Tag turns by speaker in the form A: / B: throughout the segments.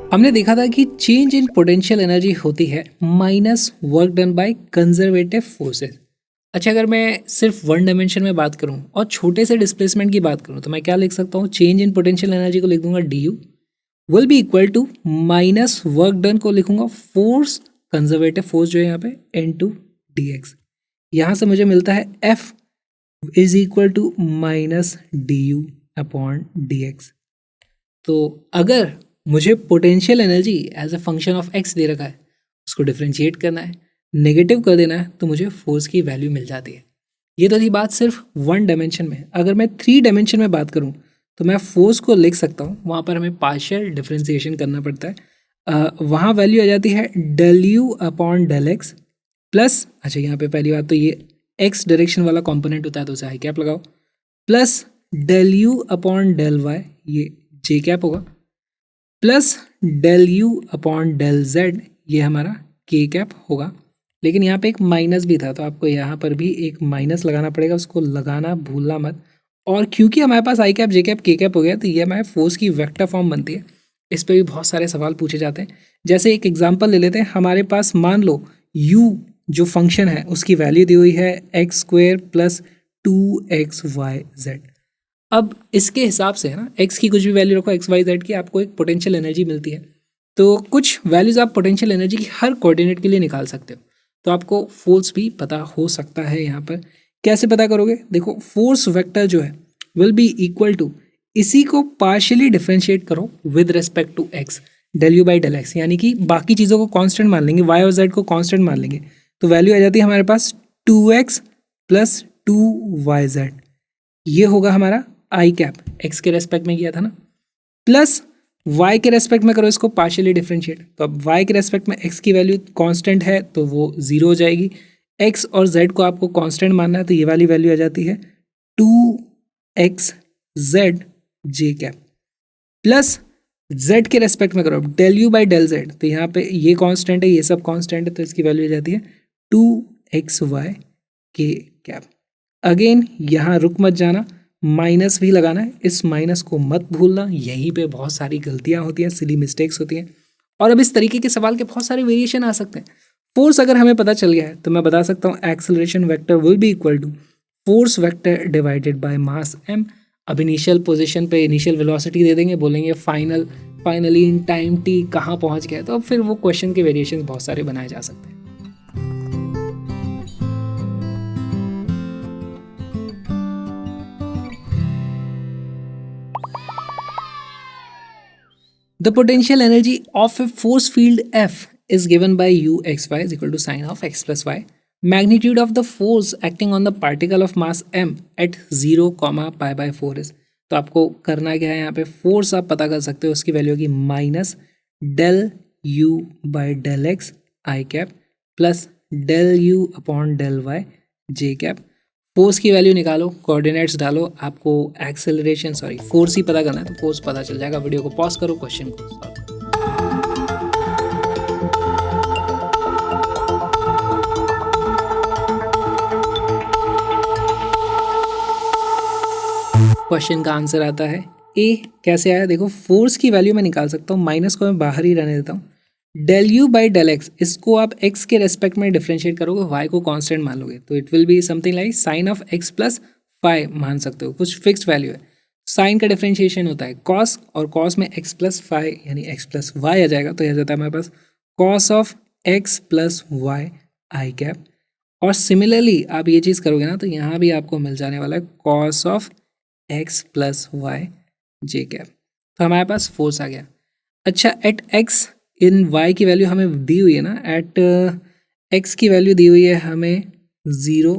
A: हमने देखा था कि चेंज इन पोटेंशियल एनर्जी होती है minus work done by conservative forces. अच्छा, अगर मैं सिर्फ वन डायमेंशन में बात करूं और छोटे से डिस्प्लेसमेंट की बात करूं तो मैं क्या लिख सकता हूं? चेंज इन पोटेंशियल एनर्जी को लिख दूंगा d U will be equal to minus work done को लिखूंगा फोर्स, कंजर्वेटिव फोर्स जो है यहाँ पे, एन टू डी एक्स। यहाँ से मुझे मिलता है F is equal to minus d U upon d x. तो अगर मुझे potential energy as a function of x दे रखा है, उसको डिफ्रेंशिएट करना है, नेगेटिव कर देना है, तो मुझे फोर्स की वैल्यू मिल जाती है। ये तो थी बात सिर्फ वन डायमेंशन में। अगर मैं थ्री डायमेंशन में बात करूँ तो मैं फोर्स को लिख सकता हूँ, वहाँ पर हमें पार्शियल डिफ्रेंसिएशन करना पड़ता है। वहाँ वैल्यू आ जाती है del u upon del x plus, अच्छा यहाँ पे पहली बात तो ये एक्स डायरेक्शन वाला कॉम्पोनेंट होता है तो उसे आई कैप लगाओ, plus del u upon del y, ये जे कैप होगा, plus del u upon del z, ये हमारा के कैप होगा। लेकिन यहाँ पे एक माइनस भी था तो आपको यहाँ पर भी एक माइनस लगाना पड़ेगा, उसको लगाना भूलना मत। और क्योंकि हमारे पास आई कैप, जे कैप, के कैप हो गया तो ये हमारे फोर्स की वेक्टर फॉर्म बनती है। इस पर भी बहुत सारे सवाल पूछे जाते हैं। जैसे एक एग्जांपल ले लेते हैं, हमारे पास मान लो u जो फंक्शन है उसकी वैल्यू दी हुई है एक्स स्क्वेयर प्लस 2xyz। अब इसके हिसाब से है ना, x की कुछ भी वैल्यू रखो, एक्स वाई जेड की, आपको एक पोटेंशियल एनर्जी मिलती है। तो कुछ वैल्यूज आप पोटेंशियल एनर्जी की हर कोऑर्डिनेट के लिए निकाल सकते हो, तो आपको फोर्स भी पता हो सकता है। यहाँ पर कैसे पता करोगे? देखो, फोर्स वेक्टर जो है विल बी इक्वल टू, इसी को पार्शियली डिफ्रेंशिएट करो with respect to x, del u by del x, यानी कि बाकी चीज़ों को कांस्टेंट मान लेंगे, वाई और जेड को कांस्टेंट मान लेंगे, तो वैल्यू आ जाती है हमारे पास 2x प्लस 2yz। ये होगा हमारा आई कैप, एक्स के रेस्पेक्ट में किया था ना, प्लस y के रेस्पेक्ट में करो इसको पार्शियली डिफरेंशिएट, तो अब y के रेस्पेक्ट में x की वैल्यू कांस्टेंट है तो वो 0 हो जाएगी, x और z को आपको कांस्टेंट मानना है तो ये वाली वैल्यू आ जाती है 2xz j cap, plus z के रेस्पेक्ट में करो del u by del z, तो यहाँ पे ये कांस्टेंट है, ये सब कांस्टेंट है, तो इसकी वैल्यू आ जाती है 2xy के कैप। अगेन यहाँ रुक मत जाना, माइनस भी लगाना है, इस माइनस को मत भूलना, यहीं पे बहुत सारी गलतियां होती हैं, सिली मिस्टेक्स होती हैं। और अब इस तरीके के सवाल के बहुत सारे वेरिएशन आ सकते हैं। फोर्स अगर हमें पता चल गया है तो मैं बता सकता हूँ acceleration vector will be equal to force vector divided by mass m। अब इनिशियल पोजीशन पे इनिशियल वेलोसिटी दे देंगे, बोलेंगे फाइनली इन टाइम t कहाँ पहुँच गया, तो अब फिर वो क्वेश्चन के वेरिएशन बहुत सारे बनाए जा सकते हैं। The potential energy of a force field F is given by uxy is equal to sine of x plus y. Magnitude of the force acting on the particle of mass m at 0, pi by 4 is. तो आपको करना क्या है, यहाँ पे force आप पता कर सकते हो, उसकी वैल्यू होगी minus del u by del x i cap plus del u upon del y j cap. Force की वैल्यू निकालो, कोऑर्डिनेट्स डालो, आपको एक्सेलरेशन फोर्स ही पता करना है तो फोर्स पता चल जाएगा। वीडियो को पॉज करो, क्वेश्चन को सॉल्व करो। क्वेश्चन का आंसर आता है ए। कैसे आया देखो, फोर्स की वैल्यू मैं निकाल सकता हूँ, माइनस को मैं बाहर ही रहने देता हूँ, del u by del x, इसको आप x के रेस्पेक्ट में डिफ्रेंशिएट करोगे, y को कांस्टेंट मान लोगे तो it will be something like sine of x plus five मान सकते हो, कुछ फिक्स्ड वैल्यू है। साइन का डिफ्रेंशिएशन होता है कॉस, और कॉस में x प्लस फाइव यानी x प्लस वाई आ जाएगा, तो यह जाता है हमारे पास cos of x plus y i cap. और सिमिलरली आप ये चीज़ करोगे ना तो यहाँ भी आपको मिल जाने वाला है cos of x plus y j cap. तो हमारे पास फोर्स आ गया। अच्छा, एट x इन y की वैल्यू हमें दी हुई है ना, एट x की वैल्यू दी हुई है हमें 0,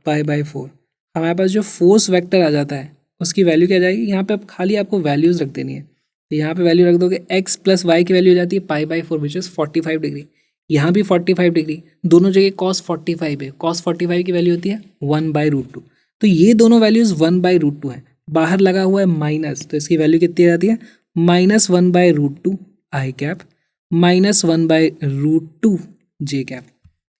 A: पाई बाई 4। हमारे पास जो फोर्स वेक्टर आ जाता है उसकी वैल्यू क्या जाएगी, यहाँ पे अब खाली आपको वैल्यूज़ रख देनी है, तो यहाँ पे वैल्यू रख दोगे x प्लस वाई की वैल्यू हो जाती है pi by 4 which is 45 degree, यहाँ भी 45 डिग्री, दोनों जगह कॉस 45 है, कॉस 45 की वैल्यू होती है 1/√2, तो ये दोनों वैल्यूज़ 1/√2 है, बाहर लगा हुआ है माइनस, तो इसकी वैल्यू कितनी आ जाती है -1/√2 आई कैप -1/√2 जे कैप।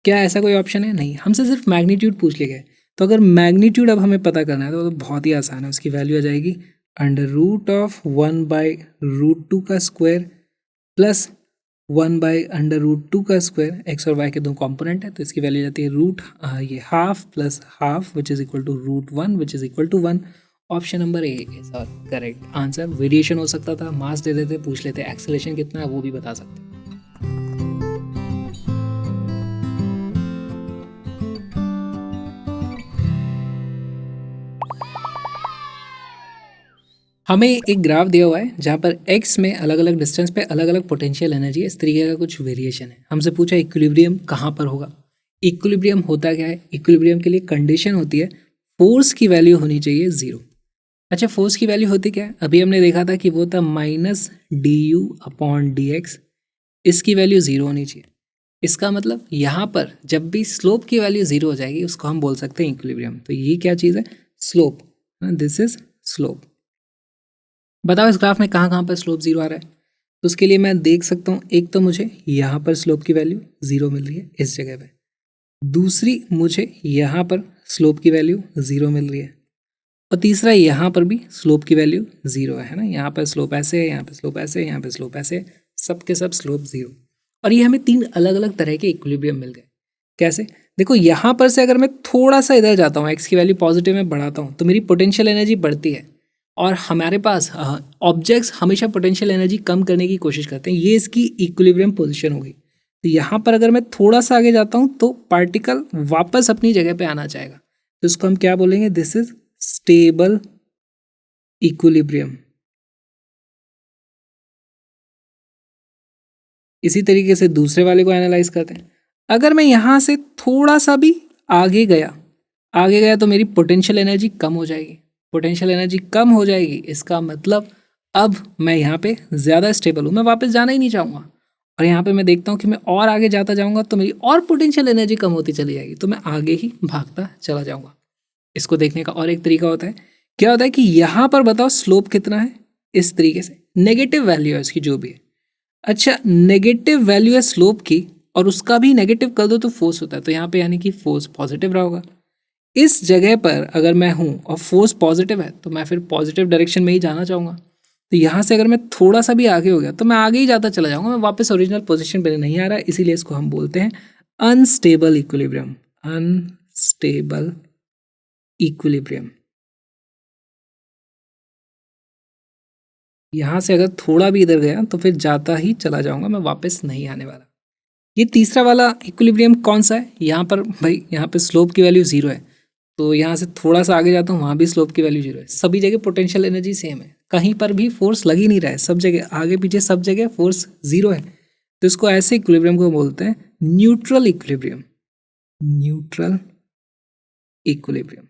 A: क्या ऐसा कोई ऑप्शन है? नहीं, हमसे सिर्फ मैग्नीट्यूड पूछ ले गए। तो अगर मैग्नीट्यूड अब हमें पता करना है तो बहुत ही आसान है, उसकी वैल्यू आ जाएगी अंडर रूट ऑफ 1/√2 का स्क्वायर प्लस 1/√2 का स्क्वायर। एक्स और वाई के दो कंपोनेंट है तो इसकी वैल्यू जाती है ये half plus half which is equal to √1 which is equal to 1। Option number A is our correct answer. Variation हो सकता था, मास दे देते, पूछ लेते एक्सेलरेशन कितना है वो भी बता सकते। हमें एक ग्राफ दिया हुआ है जहाँ पर x में अलग अलग डिस्टेंस पे अलग अलग पोटेंशियल एनर्जी है, इस तरीके का कुछ वेरिएशन है। हमसे पूछा इक्विलिब्रियम कहाँ पर होगा। इक्विलिब्रियम होता क्या है? इक्विलिब्रियम के लिए कंडीशन होती है फोर्स की वैल्यू होनी चाहिए 0। अच्छा, फोर्स की वैल्यू होती क्या है? अभी हमने देखा था कि वो था -du/dx, इसकी वैल्यू 0 होनी चाहिए। इसका मतलब यहाँ पर जब भी स्लोप की वैल्यू 0 हो जाएगी उसको हम बोल सकते हैं इक्विलिब्रियम। तो ये क्या चीज़ है? स्लोप। This is slope. बताओ इस ग्राफ में कहाँ कहाँ पर स्लोप 0 आ रहा है? तो उसके लिए मैं देख सकता हूँ, एक तो मुझे यहाँ पर स्लोप की वैल्यू 0 मिल रही है इस जगह पे, दूसरी मुझे यहाँ पर स्लोप की वैल्यू 0 मिल रही है, और तीसरा यहाँ पर भी स्लोप की वैल्यू 0 है ना। यहाँ पर स्लोप ऐसे है, यहाँ पर स्लोप ऐसे है, यहाँ पर स्लोप ऐसे है, सब के सब स्लोप 0। और ये हमें 3 अलग अलग तरह के इक्विलिब्रियम मिल गए। कैसे? देखो यहाँ पर से अगर मैं थोड़ा सा इधर जाता हूँ, एक्स की वैल्यू पॉजिटिव में बढ़ाता हूँ तो मेरी पोटेंशियल एनर्जी बढ़ती है, और हमारे पास ऑब्जेक्ट्स हमेशा पोटेंशियल एनर्जी कम करने की कोशिश करते हैं। ये इसकी इक्विलिब्रियम पोजीशन होगी। तो यहाँ पर अगर मैं थोड़ा सा आगे जाता हूँ तो पार्टिकल वापस अपनी जगह पे आना चाहेगा, तो इसको हम क्या बोलेंगे? This is stable equilibrium. इसी तरीके से दूसरे वाले को एनालाइज करते हैं। अगर मैं यहाँ से थोड़ा सा भी आगे गया तो मेरी पोटेंशियल एनर्जी कम हो जाएगी। पोटेंशियल एनर्जी कम हो जाएगी, इसका मतलब अब मैं यहाँ पे ज़्यादा स्टेबल हूँ, मैं वापस जाना ही नहीं चाहूँगा। और यहाँ पे मैं देखता हूँ कि मैं और आगे जाता जाऊँगा तो मेरी और पोटेंशियल एनर्जी कम होती चली जाएगी, तो मैं आगे ही भागता चला जाऊँगा। इसको देखने का और एक तरीका होता है, क्या होता है कि यहाँ पर बताओ स्लोप कितना है, इस तरीके से नेगेटिव वैल्यू है इसकी जो भी है। अच्छा, नेगेटिव वैल्यू है स्लोप की और उसका भी नेगेटिव कर दो तो फोर्स होता है, तो यहाँ पे यानी कि फोर्स पॉजिटिव रहा होगा। इस जगह पर अगर मैं हूँ और फोर्स पॉजिटिव है तो मैं फिर पॉजिटिव डायरेक्शन में ही जाना चाहूँगा। तो यहाँ से अगर मैं थोड़ा सा भी आगे हो गया तो मैं आगे ही जाता चला जाऊँगा, मैं वापस ओरिजिनल पोजीशन पे नहीं आ रहा है, इसीलिए इसको हम बोलते हैं अनस्टेबल इक्विलिब्रियम। Unstable equilibrium. यहाँ से अगर थोड़ा भी इधर गया तो फिर जाता ही चला जाऊँगा, मैं वापस नहीं आने वाला। ये तीसरा वाला इक्विलिब्रियम कौन सा है? यहाँ पर भाई यहाँ पे स्लोप की वैल्यू 0 है, तो यहाँ से थोड़ा सा आगे जाता हूँ, वहाँ भी स्लोप की वैल्यू 0 है। सभी जगह पोटेंशियल एनर्जी सेम है, कहीं पर भी फोर्स लग ही नहीं रहा है, सब जगह आगे पीछे सब जगह फोर्स 0 है। तो इसको ऐसे इक्विलिब्रियम को बोलते हैं न्यूट्रल इक्विलिब्रियम। Neutral equilibrium.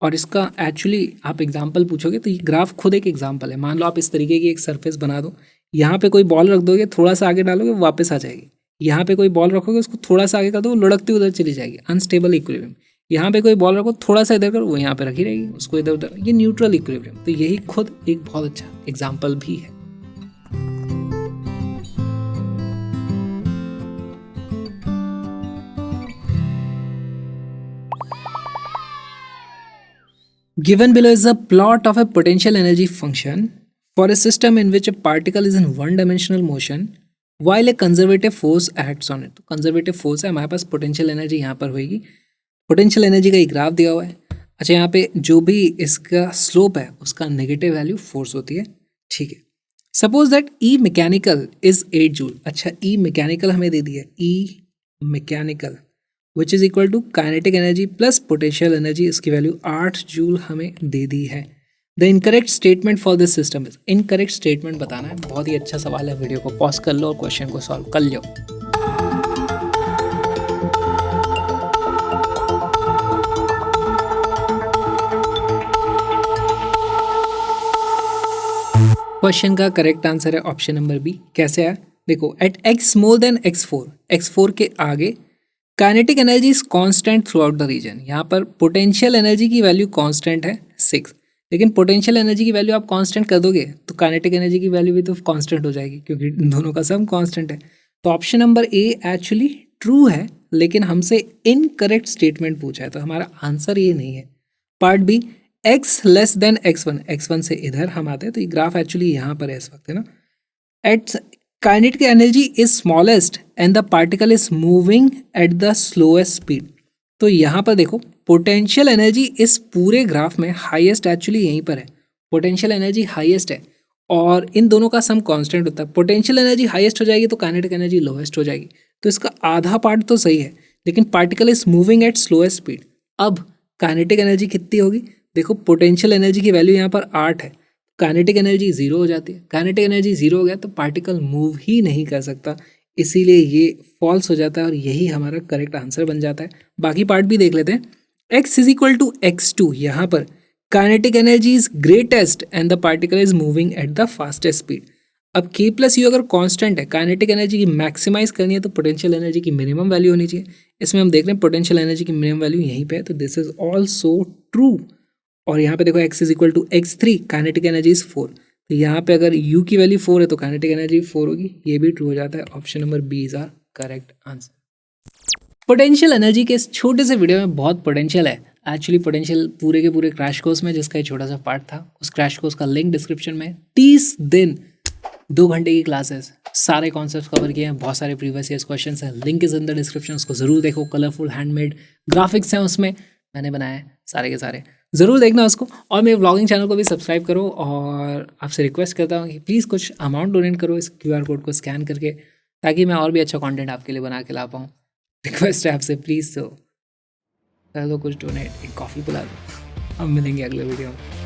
A: और इसका एक्चुअली आप एग्जाम्पल पूछोगे तो ये ग्राफ खुद एक एग्जाम्पल है। मान लो आप इस तरीके की एक सरफेस बना दो, यहाँ पे कोई बॉल रख दोगे, थोड़ा सा आगे डालोगे वो वापस आ जाएगी। यहाँ पे कोई बॉल रखोगे उसको थोड़ा सा आगे कर दो, वो लुढ़कती उधर चली जाएगी, अनस्टेबल इक्विलिब्रियम। यहाँ पे कोई बॉल रखो, थोड़ा सा इधर करो, वो यहाँ पे रखी रहेगी, उसको इधर उधर, ये न्यूट्रल इक्विलिब्रियम। तो यही खुद एक बहुत अच्छा एग्जाम्पल भी है। Given below is a plot of a potential energy function for a system in which a particle is in one-dimensional motion while a conservative force acts on it. तो conservative force है हमारे पास, potential energy यहाँ पर होगी। potential energy का एक graph दिया हुआ है। अच्छा, यहाँ पे जो भी इसका स्लोप है उसका नेगेटिव वैल्यू फोर्स होती है, ठीक है। Suppose that E mechanical is 8 joule. अच्छा, ई मैकेनिकल हमें दे दिया, E mechanical which is equal to kinetic energy plus potential energy, इसकी वैल्यू 8 जूल हमें दे दी है। The incorrect statement for this system is, incorrect statement बताना है। बहुत ही अच्छा सवाल है, वीडियो को पॉज कर लो और क्वेश्चन को सॉल्व कर लो। क्वेश्चन का करेक्ट आंसर है ऑप्शन नंबर बी। कैसे है देखो, eight x more than x4, x4 के आगे kinetic energy is constant throughout the region. यहाँ पर पोटेंशियल एनर्जी की वैल्यू कांस्टेंट है 6, लेकिन पोटेंशियल एनर्जी की वैल्यू आप कांस्टेंट कर दोगे तो काइनेटिक एनर्जी की वैल्यू भी तो कांस्टेंट हो जाएगी, क्योंकि दोनों का सम कांस्टेंट है। तो ऑप्शन नंबर ए एक्चुअली ट्रू है, लेकिन हमसे इनकरेक्ट स्टेटमेंट पूछा है, तो हमारा आंसर ये नहीं है। Part B, x less than x1, x1 से इधर हम आते हैं तो ये ग्राफ एक्चुअली यहाँ पर है इस वक्त, है ना. At kinetic energy is smallest and the particle is moving at the slowest speed. तो यहाँ पर देखो पोटेंशियल एनर्जी इस पूरे ग्राफ में हाईएस्ट एक्चुअली यहीं पर है. पोटेंशियल एनर्जी हाईएस्ट है और इन दोनों का सम कांस्टेंट होता है. पोटेंशियल एनर्जी हाईएस्ट हो जाएगी तो काइनेटिक एनर्जी लोएस्ट हो जाएगी. तो इसका आधा पार्ट तो सही है, लेकिन particle is moving eight slowest speed. अब काइनेटिक एनर्जी कितनी होगी? देखो पोटेंशियल एनर्जी की वैल्यू यहाँ पर 8 है, काइनेटिक एनर्जी 0 हो जाती है. काइनेटिक एनर्जी 0 हो गया तो पार्टिकल मूव ही नहीं कर सकता, इसीलिए ये फॉल्स हो जाता है और यही हमारा करेक्ट आंसर बन जाता है. बाकी पार्ट भी देख लेते हैं. x is equal to x2, यहाँ पर kinetic energy is greatest and the particle is moving at the fastest speed. अब k प्लस यू अगर कांस्टेंट है, काइनेटिक एनर्जी की मैक्सिमाइज करनी है तो पोटेंशियल एनर्जी की मिनिमम वैल्यू होनी चाहिए. इसमें हम देख रहे हैं पोटेंशियल एनर्जी की मिनिमम वैल्यू यहीं पे है, तो दिस इज ऑल्सो ट्रू. और यहाँ पे देखो x is equal to x3, kinetic energy is 4. तो यहाँ पे अगर u की वैल्यू 4 है तो काइनेटिक एनर्जी 4 होगी, ये भी ट्रू हो जाता है. Option number B is our correct answer. Potential energy के इस छोटे से वीडियो में बहुत पोटेंशियल है. एक्चुअली पोटेंशियल पूरे के पूरे क्रैश कोर्स में, जिसका एक छोटा सा पार्ट था, उस क्रैश कोर्स का लिंक डिस्क्रिप्शन में. 30 दिन 2 घंटे की क्लासेस, सारे कॉन्सेप्ट कवर किए हैं, बहुत सारे प्रीवियस ईयर्स क्वेश्चंस हैं. Link is in the description, उसको जरूर देखो. कलरफुल हैंडमेड ग्राफिक्स हैं उसमें, मैंने बनाए सारे के सारे, ज़रूर देखना उसको. और मेरे व्लॉगिंग चैनल को भी सब्सक्राइब करो और आपसे रिक्वेस्ट करता हूँ कि प्लीज़ कुछ अमाउंट डोनेट करो इस QR कोड को स्कैन करके, ताकि मैं और भी अच्छा कंटेंट आपके लिए बना के ला पाऊँ. रिक्वेस्ट है आपसे प्लीज़, तो कर दो कुछ डोनेट, एक कॉफ़ी पिला दो. हम मिलेंगे अगले वीडियो में.